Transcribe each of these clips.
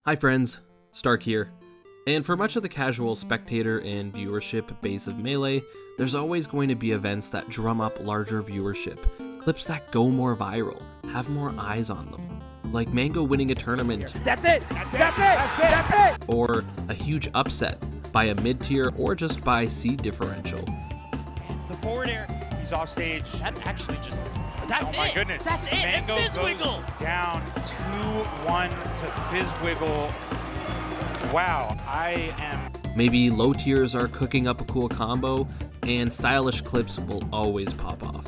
Hi friends, Stark here. And for much of the casual spectator and viewership base of Melee, there's always going to be events that drum up larger viewership, clips that go more viral, have more eyes on them, like Mango winning a tournament. That's it! That's it! That's it! That's it! Or a huge upset by a mid-tier or just by seed differential. The forward air, he's off stage. That actually just, that's oh it. my goodness. That's it. Mango And goes Fizzwiggle. down 2-1 to Fizzwiggle. Wow, I am... Maybe low tiers are cooking up a cool combo, and stylish clips will always pop off.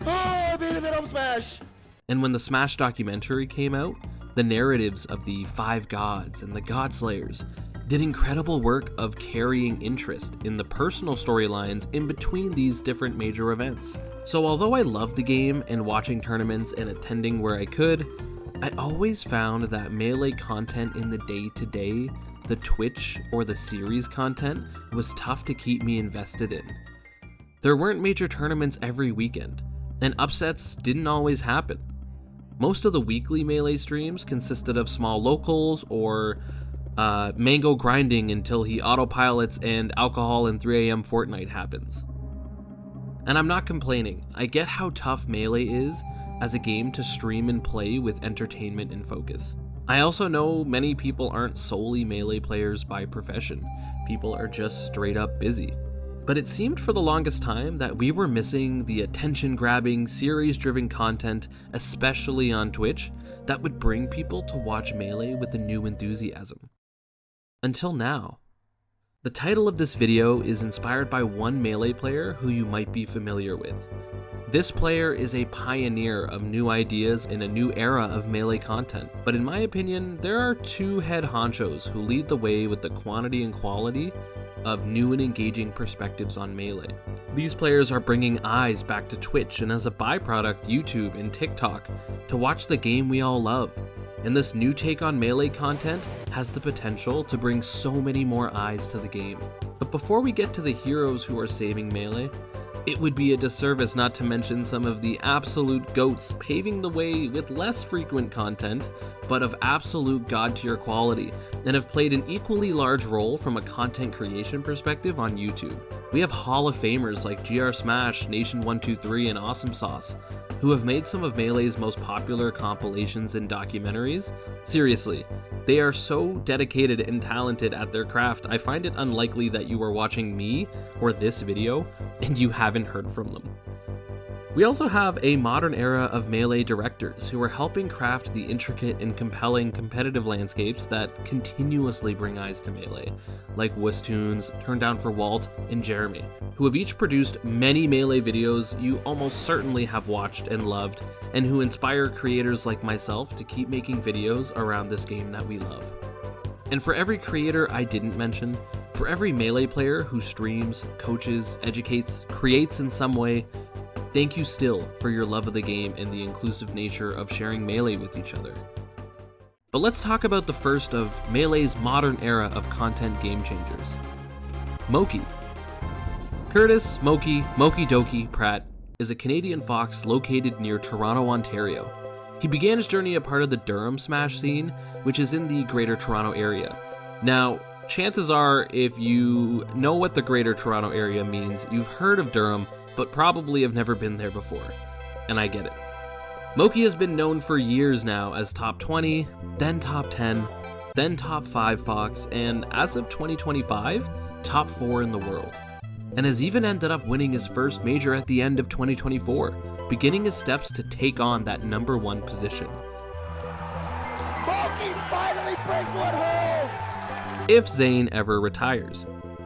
Oh, beat it up smash! And when the Smash documentary came out, the narratives of the Five Gods and the God Slayers did incredible work of carrying interest in the personal storylines in between these different major events. So although I loved the game and watching tournaments and attending where I could, I always found that Melee content in the day-to-day, the Twitch or the series content, was tough to keep me invested in. There weren't major tournaments every weekend, and upsets didn't always happen. Most of the weekly Melee streams consisted of small locals or Mango grinding until he autopilots and alcohol and 3 AM Fortnite happens. And I'm not complaining, I get how tough Melee is as a game to stream and play with entertainment and focus. I also know many people aren't solely Melee players by profession, people are just straight up busy. But it seemed for the longest time that we were missing the attention-grabbing, series-driven content, especially on Twitch, that would bring people to watch Melee with a new enthusiasm. Until now. The title of this video is inspired by one Melee player who you might be familiar with. This player is a pioneer of new ideas in a new era of Melee content, but in my opinion, there are two head honchos who lead the way with the quantity and quality of new and engaging perspectives on Melee. These players are bringing eyes back to Twitch and as a byproduct YouTube and TikTok to watch the game we all love. And this new take on Melee content has the potential to bring so many more eyes to the game. But before we get to the heroes who are saving Melee, it would be a disservice not to mention some of the absolute GOATs paving the way with less frequent content, but of absolute god-tier quality, and have played an equally large role from a content creation perspective on YouTube. We have Hall of Famers like GR Smash, Nation123, and Awesome Sauce, who have made some of Melee's most popular compilations and documentaries. Seriously, they are so dedicated and talented at their craft, I find it unlikely that you are watching me or this video and you haven't heard from them. We also have a modern era of Melee directors who are helping craft the intricate and compelling competitive landscapes that continuously bring eyes to Melee, like Woostoons, Turn Down for Walt, and Jeremy, who have each produced many Melee videos you almost certainly have watched and loved, and who inspire creators like myself to keep making videos around this game that we love. And for every creator I didn't mention, for every Melee player who streams, coaches, educates, creates in some way, thank you still for your love of the game and the inclusive nature of sharing Melee with each other. But let's talk about the first of Melee's modern era of content game changers. Moky. Curtis Moky Doki Pratt is a Canadian fox located near Toronto, Ontario. He began his journey a part of the Durham Smash scene, which is in the Greater Toronto Area. Now, chances are, if you know what the Greater Toronto Area means, you've heard of Durham, but probably have never been there before, and I get it. Moky has been known for years now as top 20, then top 10, then top 5 Fox, and as of 2025, top 4 in the world. And has even ended up winning his first major at the end of 2024, beginning his steps to take on that number 1 position. Moky finally brings one home! If Zain ever retires.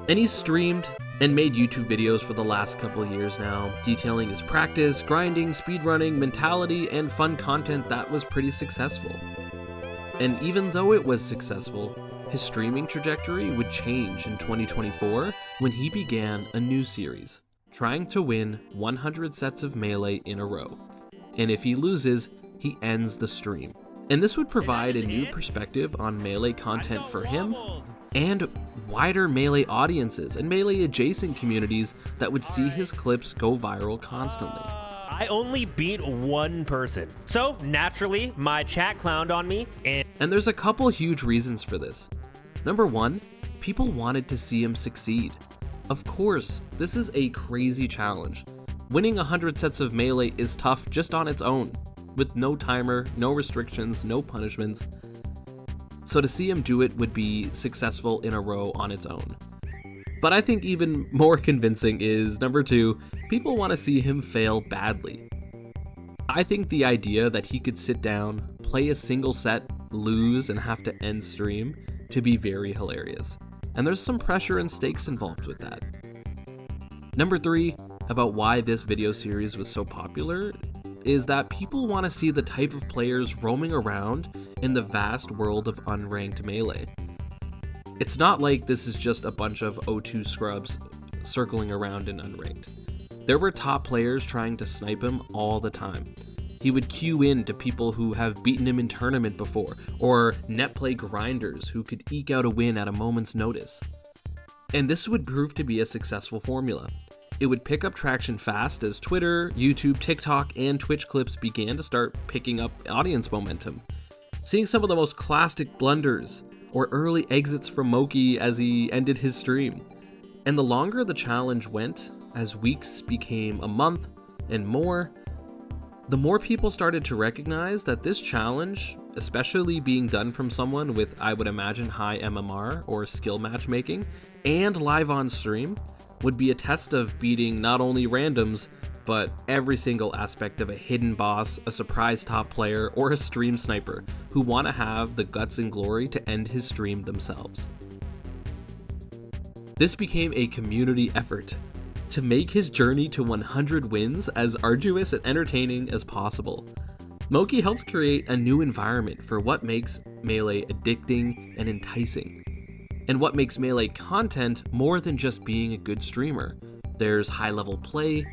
And he's streamed and made YouTube videos for the last couple of years now, detailing his practice, grinding, speedrunning, mentality, and fun content that was pretty successful. And even though it was successful, his streaming trajectory would change in 2024 when he began a new series, trying to win 100 sets of Melee in a row. And if he loses, he ends the stream. And this would provide a new perspective on Melee content for him, and wider Melee audiences and Melee adjacent communities that would see his clips go viral constantly. I only beat one person. So, naturally, my chat clowned on me, And there's a couple huge reasons for this. Number one, people wanted to see him succeed. Of course, this is a crazy challenge. Winning 100 sets of Melee is tough just on its own, with no timer, no restrictions, no punishments. So to see him do it would be successful in a row on its own. But I think even more convincing is number two, people want to see him fail badly. I think the idea that he could sit down, play a single set, lose, and have to end stream to be very hilarious. And there's some pressure and stakes involved with that. Number three, about why this video series was so popular, is that people want to see the type of players roaming around in the vast world of unranked Melee. It's not like this is just a bunch of O2 scrubs circling around in unranked. There were top players trying to snipe him all the time. He would queue in to people who have beaten him in tournament before, or net play grinders who could eke out a win at a moment's notice. And this would prove to be a successful formula. It would pick up traction fast as Twitter, YouTube, TikTok, and Twitch clips began to start picking up audience momentum. Seeing some of the most classic blunders, or early exits from Moky as he ended his stream. And the longer the challenge went, as weeks became a month and more, the more people started to recognize that this challenge, especially being done from someone with, I would imagine, high MMR or skill matchmaking, and live on stream, would be a test of beating not only randoms, but every single aspect of a hidden boss, a surprise top player, or a stream sniper who want to have the guts and glory to end his stream themselves. This became a community effort to make his journey to 100 wins as arduous and entertaining as possible. Moky helps create a new environment for what makes Melee addicting and enticing, and what makes Melee content more than just being a good streamer. There's high-level play,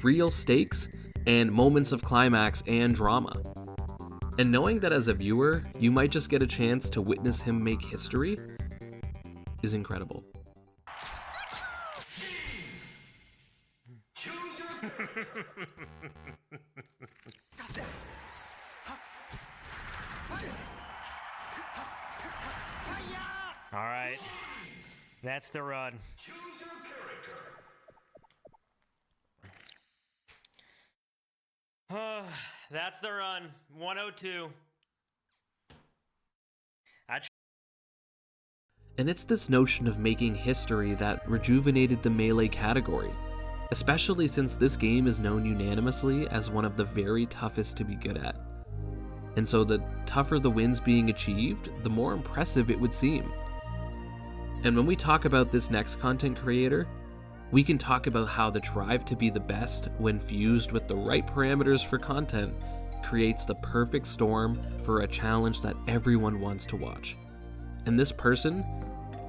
real stakes, and moments of climax and drama. And knowing that as a viewer, you might just get a chance to witness him make history is incredible. All right, that's the run. That's the run. 102. And it's this notion of making history that rejuvenated the Melee category, especially since this game is known unanimously as one of the very toughest to be good at. And so the tougher the wins being achieved, the more impressive it would seem. And when we talk about this next content creator, we can talk about how the drive to be the best, when fused with the right parameters for content, creates the perfect storm for a challenge that everyone wants to watch. And this person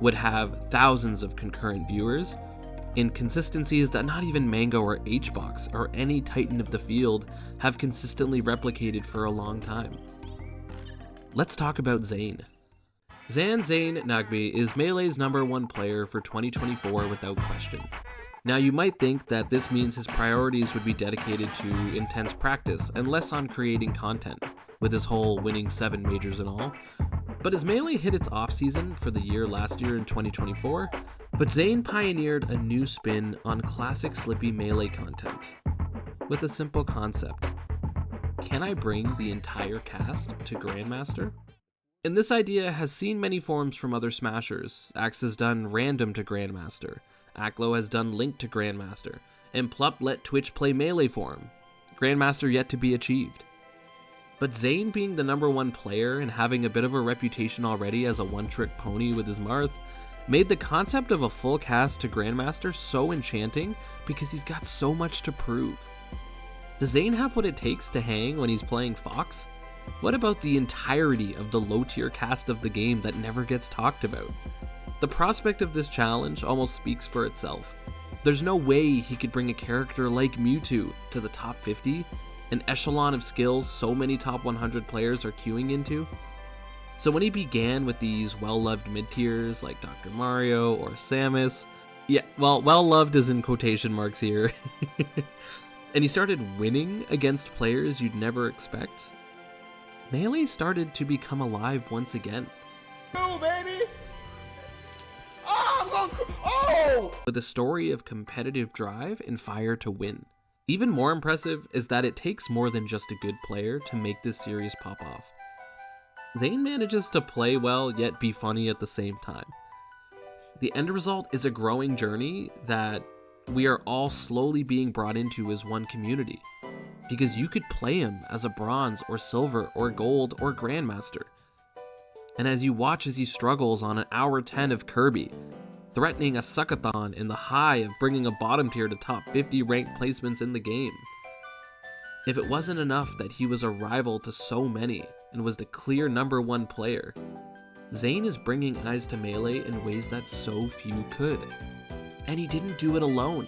would have thousands of concurrent viewers, inconsistencies that not even Mango or HBox or any titan of the field have consistently replicated for a long time. Let's talk about Zain. Zain Nagbe is Melee's #1 player for 2024 without question. Now you might think that this means his priorities would be dedicated to intense practice and less on creating content, with his whole winning 7 majors and all. But as Melee hit its off-season for the year last year in 2024, but Zain pioneered a new spin on classic Slippy Melee content, with a simple concept. Can I bring the entire cast to Grandmaster? And this idea has seen many forms from other smashers. Axe has done random to Grandmaster, Aklo has done link to Grandmaster, and Plup let Twitch play Melee for him. Grandmaster yet to be achieved. But Zain being the #1 player and having a bit of a reputation already as a one-trick pony with his Marth, made the concept of a full cast to Grandmaster so enchanting because he's got so much to prove. Does Zain have what it takes to hang when he's playing Fox? What about the entirety of the low-tier cast of the game that never gets talked about? The prospect of this challenge almost speaks for itself. There's no way he could bring a character like Mewtwo to the top 50, an echelon of skills so many top 100 players are queuing into. So when he began with these well-loved mid-tiers like Dr. Mario or Samus, yeah, well, well-loved is in quotation marks here, and he started winning against players you'd never expect, Melee started to become alive once again. Ooh, baby! Oh, oh! With a story of competitive drive and fire to win. Even more impressive is that it takes more than just a good player to make this series pop off. Zain manages to play well yet be funny at the same time. The end result is a growing journey that we are all slowly being brought into as one community, because you could play him as a bronze or silver or gold or grandmaster. And as you watch as he struggles on an hour 10 of Kirby, threatening a suckathon in the high of bringing a bottom tier to top 50 ranked placements in the game. If it wasn't enough that he was a rival to so many and was the clear #1 player, Zain is bringing eyes to Melee in ways that so few could. And he didn't do it alone.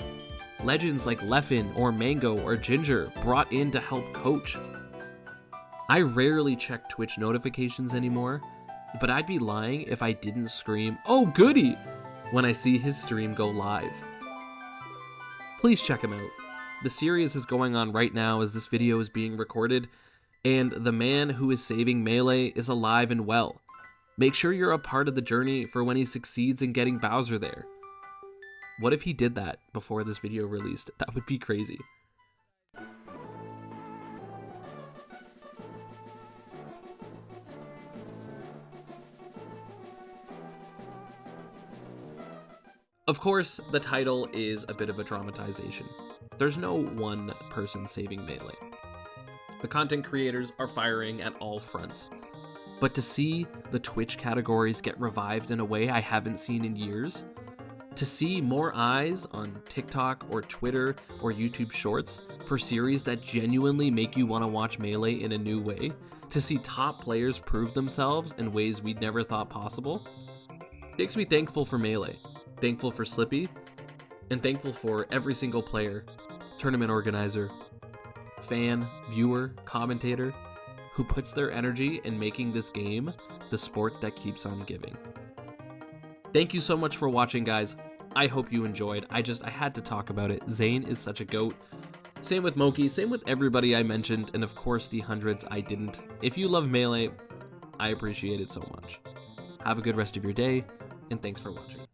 Legends like Leffen or Mango or Ginger brought in to help coach. I rarely check Twitch notifications anymore, but I'd be lying if I didn't scream, "Oh goody!" when I see his stream go live. Please check him out. The series is going on right now as this video is being recorded, and the man who is saving Melee is alive and well. Make sure you're a part of the journey for when he succeeds in getting Bowser there. What if he did that before this video released? That would be crazy. Of course, the title is a bit of a dramatization. There's no one person saving Melee. The content creators are firing at all fronts. But to see the Twitch categories get revived in a way I haven't seen in years, to see more eyes on TikTok or Twitter or YouTube Shorts for series that genuinely make you want to watch Melee in a new way, to see top players prove themselves in ways we'd never thought possible, makes me thankful for Melee, thankful for Slippy, and thankful for every single player, tournament organizer, fan, viewer, commentator, who puts their energy in making this game the sport that keeps on giving. Thank you so much for watching, guys. I hope you enjoyed. I had to talk about it. Zain is such a goat. Same with Moky, same with everybody I mentioned, and of course the hundreds I didn't. If you love Melee, I appreciate it so much. Have a good rest of your day, and thanks for watching.